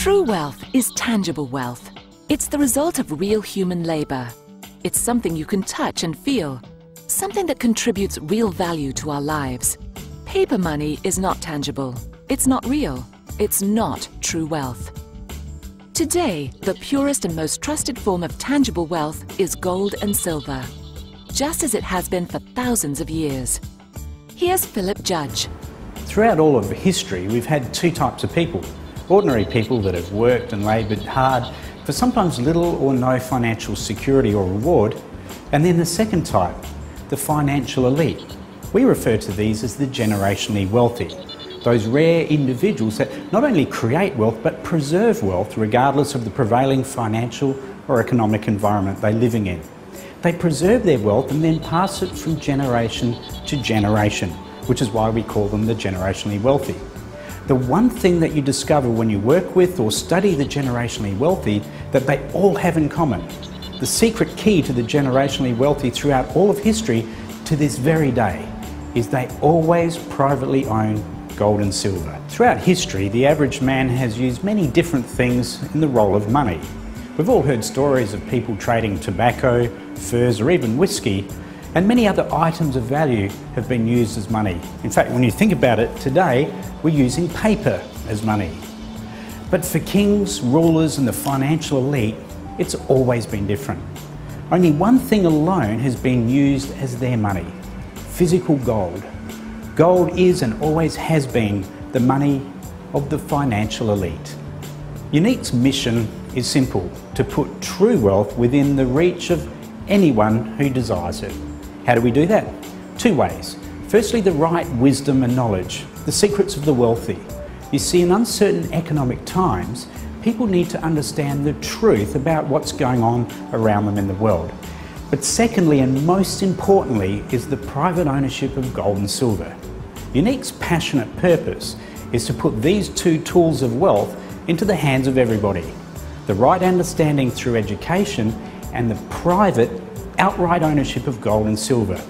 True wealth is tangible wealth. It's the result of real human labor. It's something you can touch and feel, something that contributes real value to our lives. Paper money is not tangible. It's not real. It's not true wealth. Today, the purest and most trusted form of tangible wealth is gold and silver, just as it has been for thousands of years. Here's Philip Judge. Throughout all of history, we've had two types of people. Ordinary people that have worked and laboured hard for sometimes little or no financial security or reward. And then the second type, the financial elite. We refer to these as the generationally wealthy. Those rare individuals that not only create wealth but preserve wealth regardless of the prevailing financial or economic environment they're living in. They preserve their wealth and then pass it from generation to generation, which is why we call them the generationally wealthy. The one thing that you discover when you work with or study the generationally wealthy that they all have in common, the secret key to the generationally wealthy throughout all of history to this very day, is they always privately own gold and silver. Throughout history, the average man has used many different things in the role of money. We've all heard stories of people trading tobacco, furs, or even whiskey, and many other items of value have been used as money. In fact, when you think about it, today we're using paper as money. But for kings, rulers, and the financial elite, it's always been different. Only one thing alone has been used as their money: physical gold. Gold is and always has been the money of the financial elite. Youique's mission is simple: to put true wealth within the reach of anyone who desires it. How do we do that? Two ways. Firstly, the right wisdom and knowledge, the secrets of the wealthy. You see, in uncertain economic times, people need to understand the truth about what's going on around them in the world. But secondly, and most importantly, is the private ownership of gold and silver. Youique's passionate purpose is to put these two tools of wealth into the hands of everybody. The right understanding through education and the private, outright ownership of gold and silver.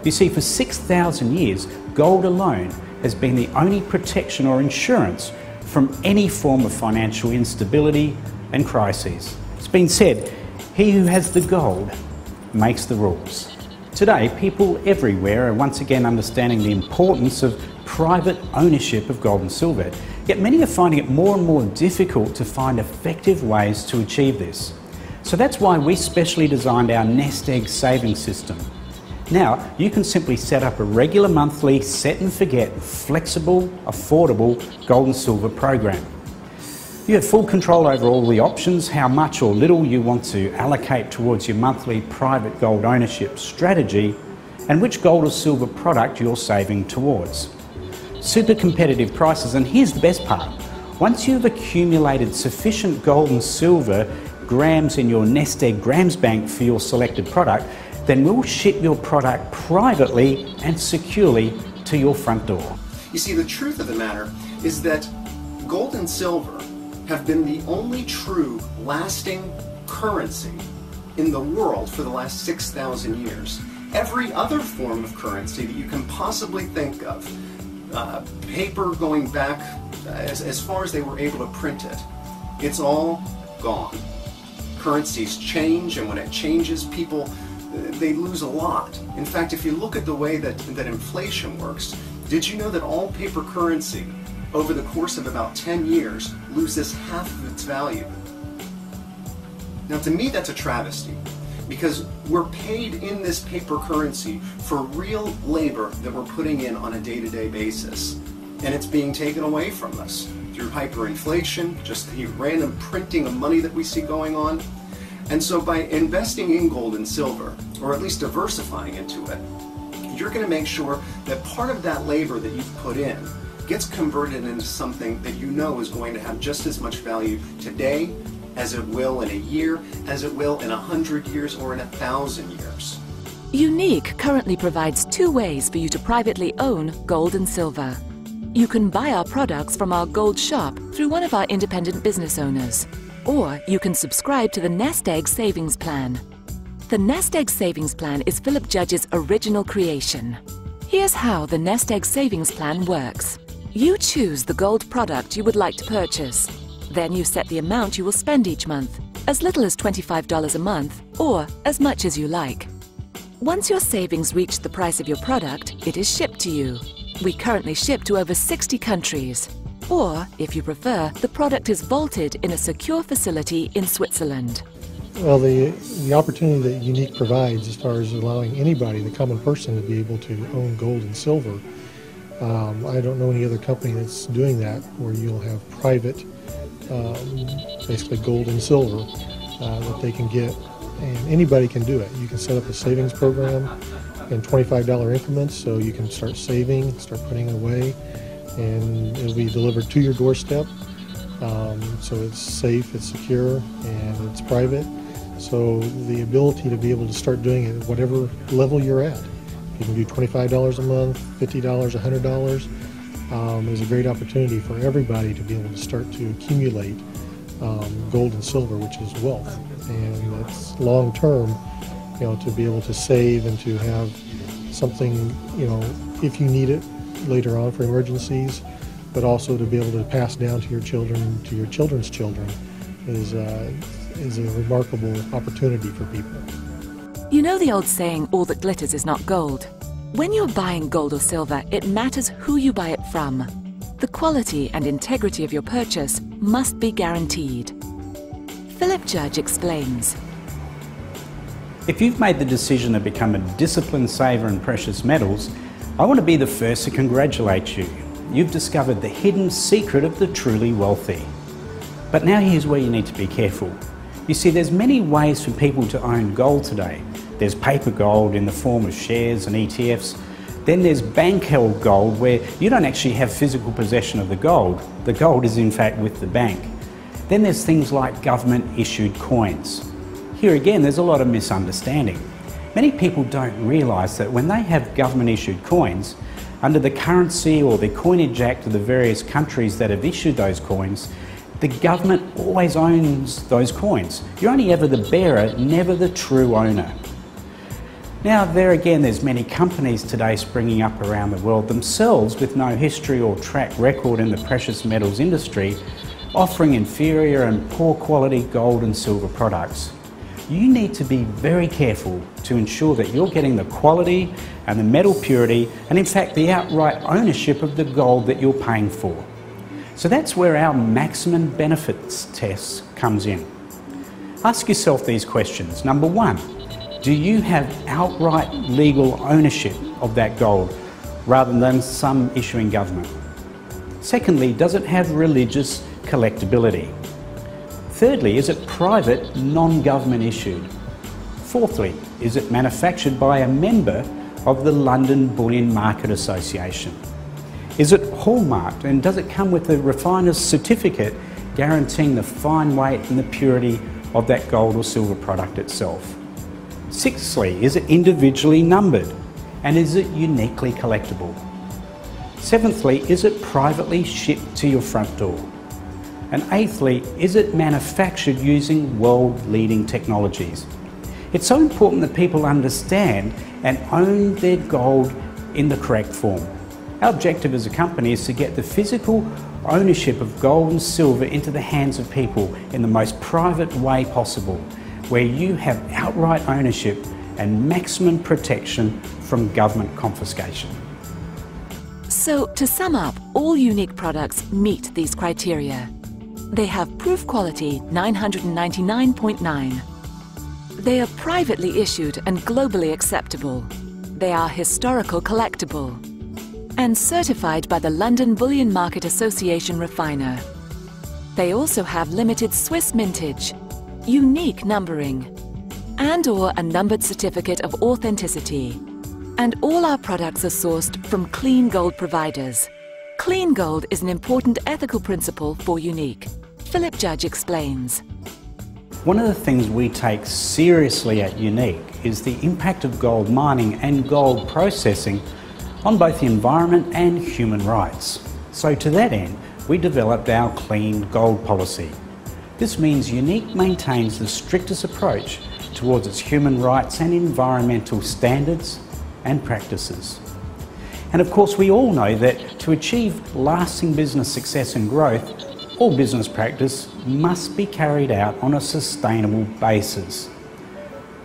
You see, for 6,000 years, gold alone has been the only protection or insurance from any form of financial instability and crises. It's been said, he who has the gold makes the rules. Today, people everywhere are once again understanding the importance of private ownership of gold and silver, yet many are finding it more and more difficult to find effective ways to achieve this. So that's why we specially designed our nest egg savings system. Now, you can simply set up a regular monthly, set and forget, flexible, affordable gold and silver program. You have full control over all the options, how much or little you want to allocate towards your monthly private gold ownership strategy, and which gold or silver product you're saving towards. Super competitive prices, and here's the best part. Once you've accumulated sufficient gold and silver grams in your nest egg grams bank for your selected product, then we'll ship your product privately and securely to your front door. You see, the truth of the matter is that gold and silver have been the only true lasting currency in the world for the last 6,000 years. Every other form of currency that you can possibly think of, paper going back as far as they were able to print it, it's all gone. Currencies change, and when it changes, people, they lose a lot. In fact, if you look at the way that inflation works, did you know that all paper currency over the course of about 10 years loses half of its value? Now, to me, that's a travesty, because we're paid in this paper currency for real labor that we're putting in on a day-to-day basis, and it's being taken away from us through hyperinflation, just the random printing of money that we see going on. And so by investing in gold and silver, or at least diversifying into it, you're going to make sure that part of that labor that you've put in gets converted into something that you know is going to have just as much value today as it will in a year, as it will in 100 years, or in 1,000 years. Youique currently provides two ways for you to privately own gold and silver. You can buy our products from our gold shop through one of our independent business owners, or you can subscribe to the Nest Egg Savings Plan. The Nest Egg Savings Plan is Philip Judge's original creation. Here's how the Nest Egg Savings Plan works. You choose the gold product you would like to purchase. Then you set the amount you will spend each month, as little as $25 a month or as much as you like. Once your savings reach the price of your product, it is shipped to you. We currently ship to over 60 countries. Or, if you prefer, the product is vaulted in a secure facility in Switzerland. Well, the opportunity that Younique provides as far as allowing anybody, the common person, to be able to own gold and silver, I don't know any other company that's doing that, where you'll have private, basically gold and silver that they can get, and anybody can do it. You can set up a savings program in $25 increments, so you can start saving, start putting it away, and it'll be delivered to your doorstep. So it's safe, it's secure, and it's private. So the ability to be able to start doing it at whatever level you're at. You can do $25 a month, $50, $100, is a great opportunity for everybody to be able to start to accumulate gold and silver, which is wealth. And it's long term, to be able to save and to have something, if you need it later on for emergencies, but also to be able to pass down to your children, to your children's children, is a remarkable opportunity for people. You know the old saying, all that glitters is not gold? When you're buying gold or silver, it matters who you buy it from. The quality and integrity of your purchase must be guaranteed. Philip Judge explains. If you've made the decision to become a disciplined saver in precious metals, I want to be the first to congratulate you. You've discovered the hidden secret of the truly wealthy. But now here's where you need to be careful. You see, there's many ways for people to own gold today. There's paper gold in the form of shares and ETFs. Then there's bank-held gold, where you don't actually have physical possession of the gold. The gold is in fact with the bank. Then there's things like government-issued coins. Here again, there's a lot of misunderstanding. Many people don't realise that when they have government-issued coins, under the currency or the coinage act of the various countries that have issued those coins, the government always owns those coins. You're only ever the bearer, never the true owner. Now, there again, there's many companies today springing up around the world themselves with no history or track record in the precious metals industry, offering inferior and poor quality gold and silver products. You need to be very careful to ensure that you're getting the quality and the metal purity, and in fact the outright ownership of the gold that you're paying for. So that's where our maximum benefits test comes in. Ask yourself these questions. Number one, do you have outright legal ownership of that gold rather than some issuing government? Secondly, does it have religious collectability? Thirdly, is it private, non-government issued? Fourthly, is it manufactured by a member of the London Bullion Market Association? Is it hallmarked, and does it come with a refiner's certificate guaranteeing the fine weight and the purity of that gold or silver product itself? Sixthly, is it individually numbered, and is it uniquely collectible? Seventhly, is it privately shipped to your front door? And eighthly, is it manufactured using world-leading technologies? It's so important that people understand and own their gold in the correct form. Our objective as a company is to get the physical ownership of gold and silver into the hands of people in the most private way possible, where you have outright ownership and maximum protection from government confiscation. So, to sum up, all Younique products meet these criteria. They have proof quality 999.9. They are privately issued and globally acceptable. They are historical collectible. And certified by the London Bullion Market Association refiner. They also have limited Swiss mintage, unique numbering, and/or a numbered certificate of authenticity. And all our products are sourced from clean gold providers. Clean gold is an important ethical principle for Younique. Philip Judge explains. One of the things we take seriously at Younique is the impact of gold mining and gold processing on both the environment and human rights. So to that end, we developed our clean gold policy. This means Younique maintains the strictest approach towards its human rights and environmental standards and practices. And of course, we all know that to achieve lasting business success and growth, all business practice must be carried out on a sustainable basis.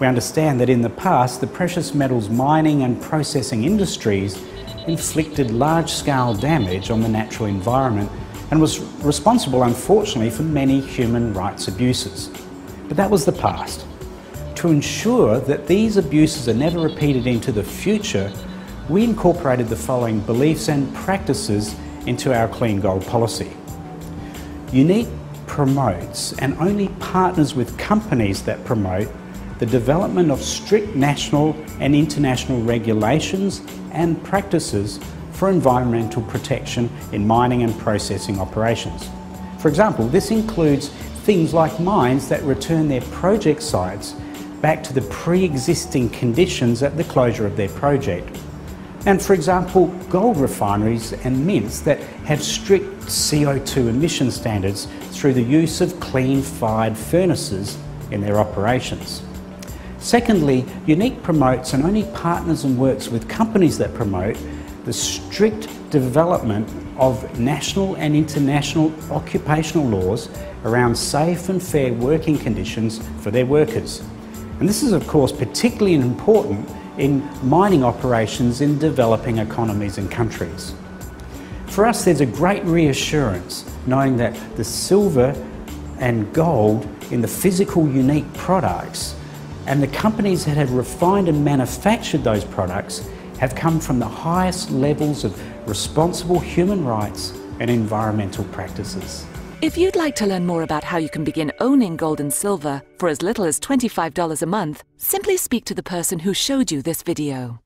We understand that in the past, the precious metals mining and processing industries inflicted large-scale damage on the natural environment and was responsible, unfortunately, for many human rights abuses. But that was the past. To ensure that these abuses are never repeated into the future, we incorporated the following beliefs and practices into our clean gold policy. Younique promotes and only partners with companies that promote the development of strict national and international regulations and practices for environmental protection in mining and processing operations. For example, this includes things like mines that return their project sites back to the pre-existing conditions at the closure of their project. And for example, gold refineries and mints that have strict CO2 emission standards through the use of clean-fired furnaces in their operations. Secondly, Younique promotes and only partners and works with companies that promote the strict development of national and international occupational laws around safe and fair working conditions for their workers. And this is, of course, particularly important in mining operations in developing economies and countries. For us, there's a great reassurance knowing that the silver and gold in the physical Younique products and the companies that have refined and manufactured those products have come from the highest levels of responsible human rights and environmental practices. If you'd like to learn more about how you can begin owning gold and silver for as little as $25 a month, simply speak to the person who showed you this video.